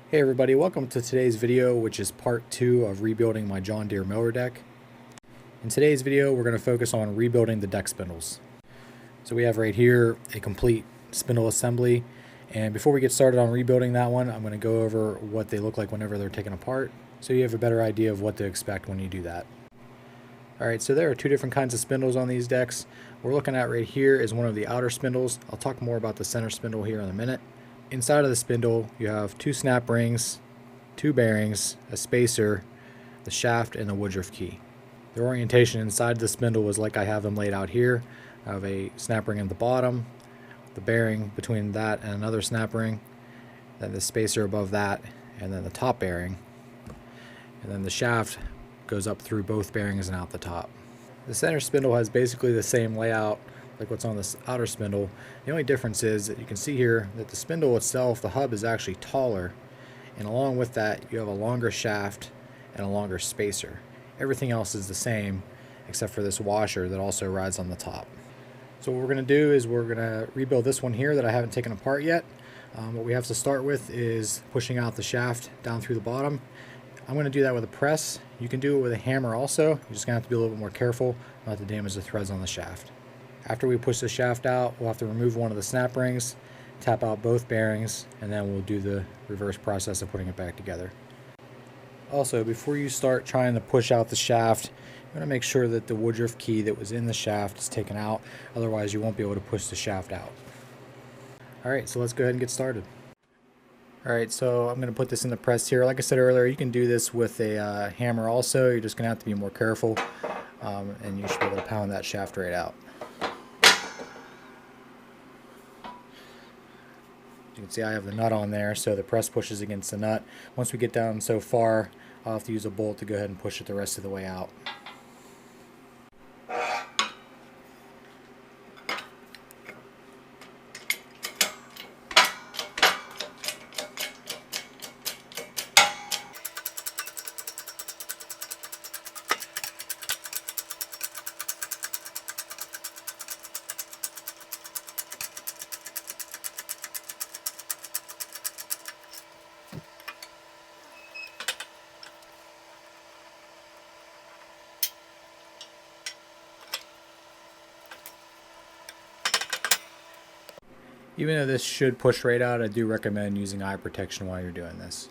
Hey everybody, welcome to today's video, which is part 2 of rebuilding my John Deere mower deck. In today's video, we're going to focus on rebuilding the deck spindles. So we have right here a complete spindle assembly, and before we get started on rebuilding that one, I'm going to go over what they look like whenever they're taken apart, so you have a better idea of what to expect when you do that. Alright, so there are two different kinds of spindles on these decks. What we're looking at right here is one of the outer spindles. I'll talk more about the center spindle here in a minute. Inside of the spindle, you have two snap rings, two bearings, a spacer, the shaft, and the woodruff key. The orientation inside the spindle was like I have them laid out here. I have a snap ring at the bottom, the bearing between that and another snap ring, then the spacer above that, and then the top bearing. And then the shaft goes up through both bearings and out the top. The center spindle has basically the same layout like what's on this outer spindle. The only difference is that you can see here that the spindle itself, the hub is actually taller, and along with that you have a longer shaft and a longer spacer. Everything else is the same except for this washer that also rides on the top. So what we're going to do is we're going to rebuild this one here that I haven't taken apart yet. What we have to start with is pushing out the shaft down through the bottom. I'm going to do that with a press. You can do it with a hammer also. You're just going to have to be a little bit more careful not to damage the threads on the shaft. After we push the shaft out, we'll have to remove one of the snap rings, tap out both bearings, and then we'll do the reverse process of putting it back together. Also, before you start trying to push out the shaft, you want to make sure that the woodruff key that was in the shaft is taken out, otherwise you won't be able to push the shaft out. Alright, so let's go ahead and get started. Alright, so I'm going to put this in the press here. Like I said earlier, you can do this with a hammer also. You're just going to have to be more careful, and you should be able to pound that shaft right out. You can see I have the nut on there, so the press pushes against the nut. Once we get down so far, I'll have to use a bolt to go ahead and push it the rest of the way out. Even though this should push right out, I do recommend using eye protection while you're doing this.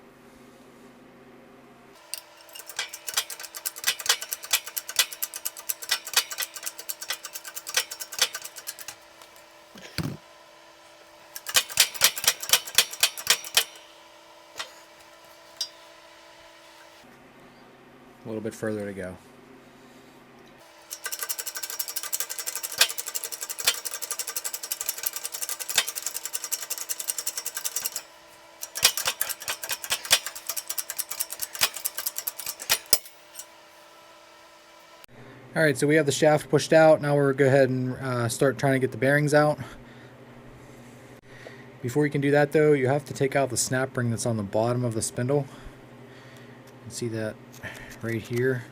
A little bit further to go. Alright, so we have the shaft pushed out. Now we're going to go ahead and start trying to get the bearings out. Before you can do that though, you have to take out the snap ring that's on the bottom of the spindle. You can see that right here.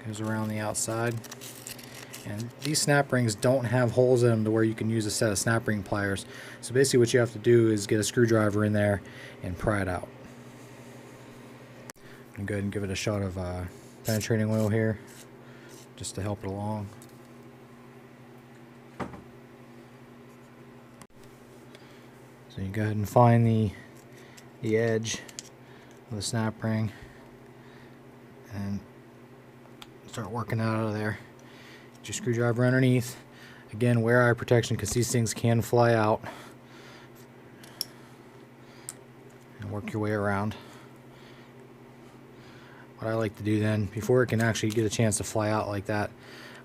Goes around the outside. And these snap rings don't have holes in them to where you can use a set of snap ring pliers. So basically what you have to do is get a screwdriver in there and pry it out. I'm going to go ahead and give it a shot of penetrating oil here, just to help it along. So you go ahead and find the edge of the snap ring and start working out of there. Get your screwdriver underneath. Again, wear eye protection because these things can fly out. And work your way around. What I like to do then, before it can actually get a chance to fly out like that,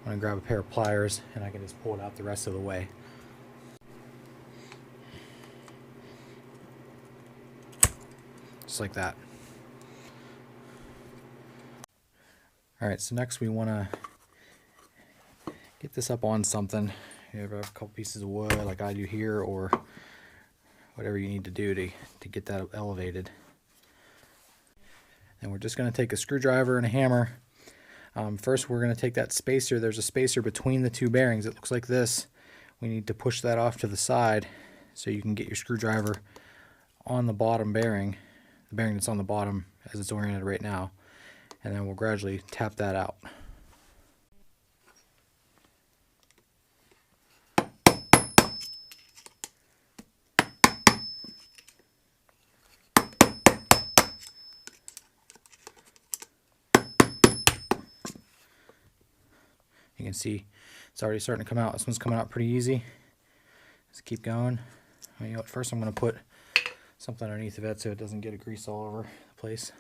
I'm going to grab a pair of pliers and I can just pull it out the rest of the way. Just like that. Alright, so next we want to get this up on something. You have a couple pieces of wood like I do here, or whatever you need to do to get that elevated. And we're just going to take a screwdriver and a hammer. First we're going to take that spacer. There's a spacer between the two bearings. It looks like this. We need to push that off to the side so you can get your screwdriver on the bottom bearing the bearing that's on the bottom as it's oriented right now, and then we'll gradually tap that out. You can see it's already starting to come out. This one's coming out pretty easy. Let's keep going. You know what, first I'm going to put something underneath of it so it doesn't get a grease all over the place.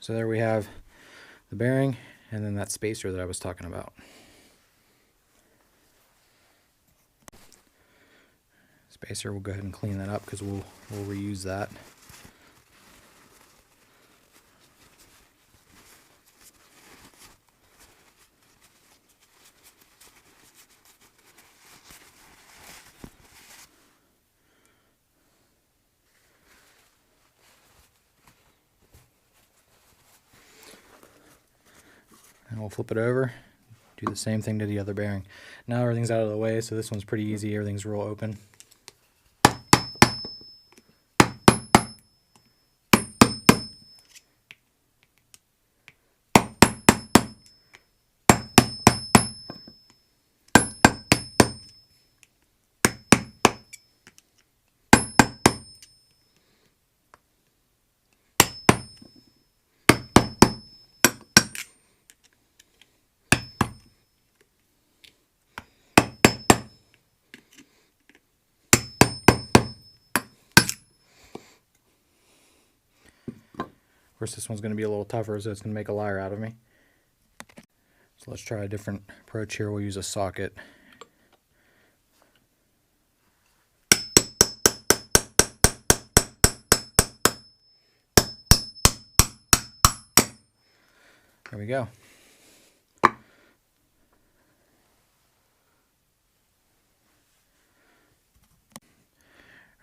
So there we have the bearing and then that spacer that I was talking about. Spacer, we'll go ahead and clean that up because we'll reuse that. And we'll flip it over, do the same thing to the other bearing. Now everything's out of the way, so this one's pretty easy. Everything's real open. Of course, this one's going to be a little tougher, so it's going to make a liar out of me. So let's try a different approach here. We'll use a socket. There we go.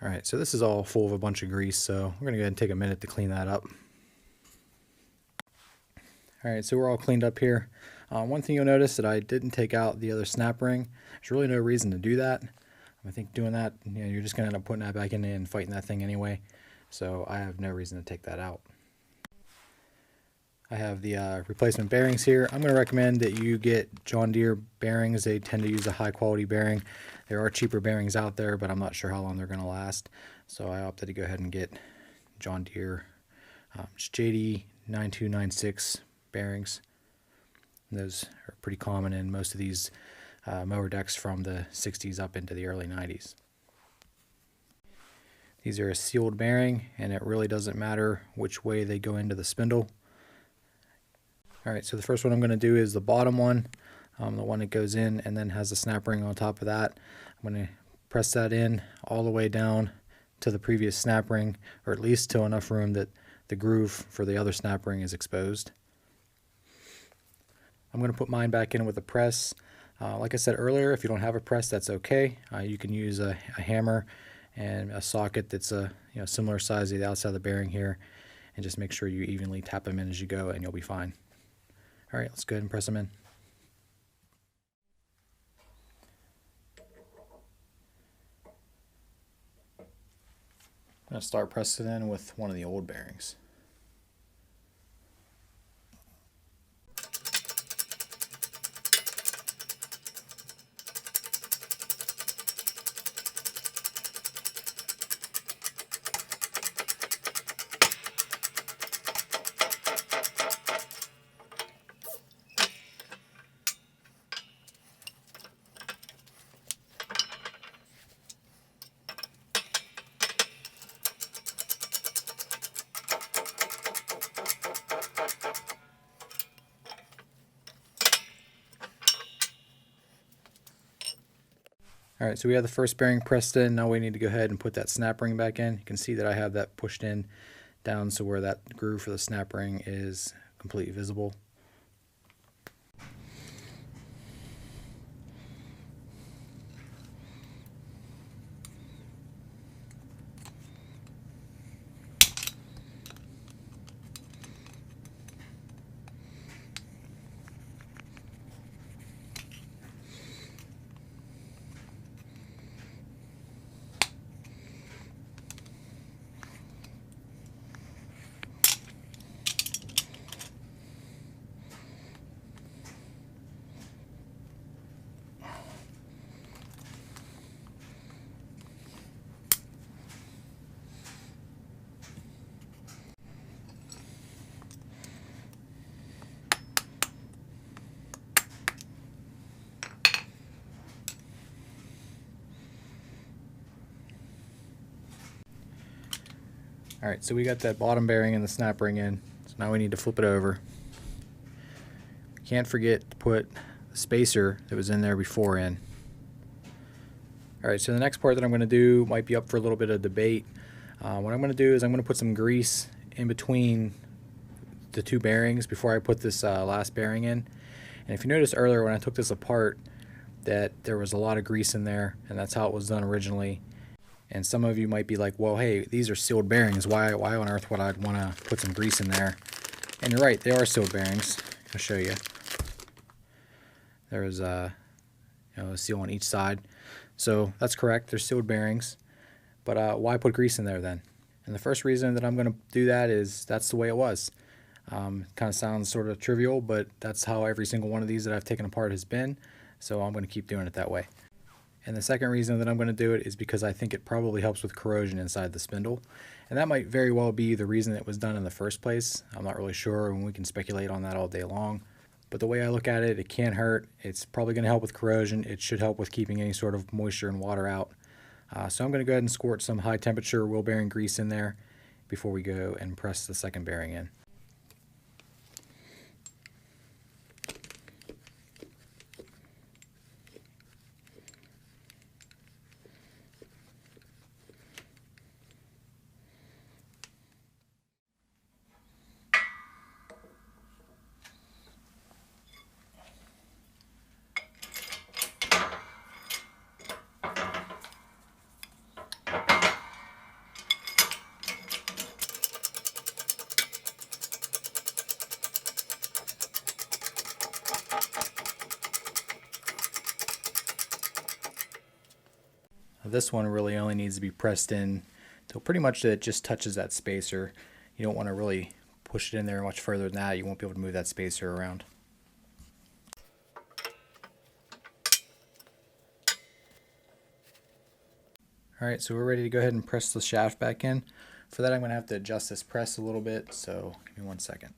Alright, so this is all full of a bunch of grease, so we're going to go ahead and take a minute to clean that up. Alright, so we're all cleaned up here. One thing you'll notice that I didn't take out the other snap ring. There's really no reason to do that. I think doing that, you know, you're just going to end up putting that back in and fighting that thing anyway. So I have no reason to take that out. I have the replacement bearings here. I'm going to recommend that you get John Deere bearings. They tend to use a high quality bearing. There are cheaper bearings out there, but I'm not sure how long they're going to last. So I opted to go ahead and get John Deere JD 9296 bearings. And those are pretty common in most of these mower decks from the 60s up into the early 90s. These are a sealed bearing, and it really doesn't matter which way they go into the spindle. Alright, so the first one I'm going to do is the bottom one, the one that goes in and then has the snap ring on top of that. I'm going to press that in all the way down to the previous snap ring, or at least to enough room that the groove for the other snap ring is exposed. I'm going to put mine back in with a press. Like I said earlier, if you don't have a press, that's okay. You can use a hammer and a socket that's a similar size to the outside of the bearing here, and just make sure you evenly tap them in as you go, and you'll be fine. All right, let's go ahead and press them in. I'm going to start pressing in with one of the old bearings. Alright, so we have the first bearing pressed in. Now we need to go ahead and put that snap ring back in. You can see that I have that pushed in down so where that groove for the snap ring is completely visible. Alright, so we got that bottom bearing and the snap ring in, so now we need to flip it over. Can't forget to put the spacer that was in there before in. Alright, so the next part that I'm going to do might be up for a little bit of debate. What I'm going to do is I'm going to put some grease in between the two bearings before I put this last bearing in. And if you noticed earlier when I took this apart that there was a lot of grease in there, and that's how it was done originally. And some of you might be like, well, hey, these are sealed bearings. Why on earth would I want to put some grease in there? And you're right, they are sealed bearings. I'll show you. There's a seal on each side. So that's correct, they're sealed bearings. But why put grease in there then? And the first reason that I'm going to do that is that's the way it was. Kind of sounds sort of trivial, but that's how every single one of these that I've taken apart has been. So I'm going to keep doing it that way. And the second reason that I'm going to do it is because I think it probably helps with corrosion inside the spindle. And that might very well be the reason it was done in the first place. I'm not really sure, and we can speculate on that all day long. But the way I look at it, it can't hurt. It's probably going to help with corrosion. It should help with keeping any sort of moisture and water out. So I'm going to go ahead and squirt some high temperature wheel bearing grease in there before we go and press the second bearing in. This one really only needs to be pressed in till pretty much it just touches that spacer. You don't want to really push it in there much further than that. You won't be able to move that spacer around. Alright, so we're ready to go ahead and press the shaft back in. For that I'm going to have to adjust this press a little bit, so give me 1 second.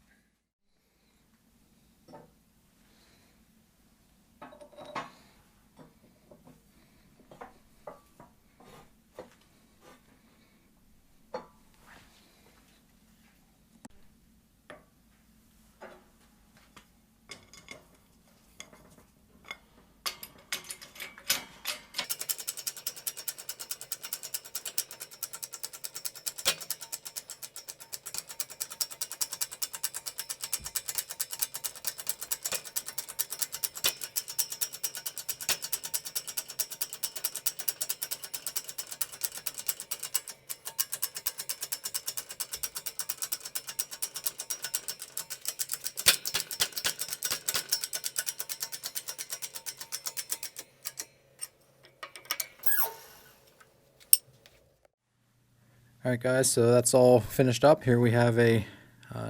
Alright guys, so that's all finished up. Here we have a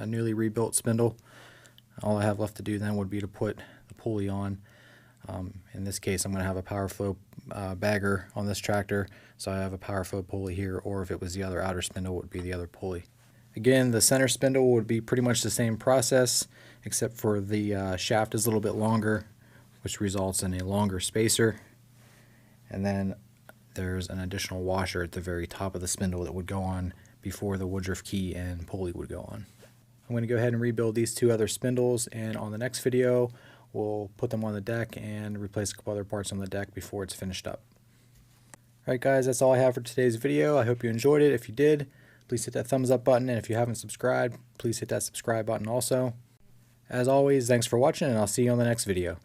newly rebuilt spindle. All I have left to do then would be to put the pulley on. In this case I'm going to have a power flow bagger on this tractor, so I have a power flow pulley here, or if it was the other outer spindle it would be the other pulley. Again, the center spindle would be pretty much the same process, except for the shaft is a little bit longer, which results in a longer spacer. And then there's an additional washer at the very top of the spindle that would go on before the Woodruff key and pulley would go on. I'm going to go ahead and rebuild these two other spindles, and on the next video we'll put them on the deck and replace a couple other parts on the deck before it's finished up. Alright guys, that's all I have for today's video. I hope you enjoyed it. If you did, please hit that thumbs up button, and if you haven't subscribed, please hit that subscribe button also. As always, thanks for watching, and I'll see you on the next video.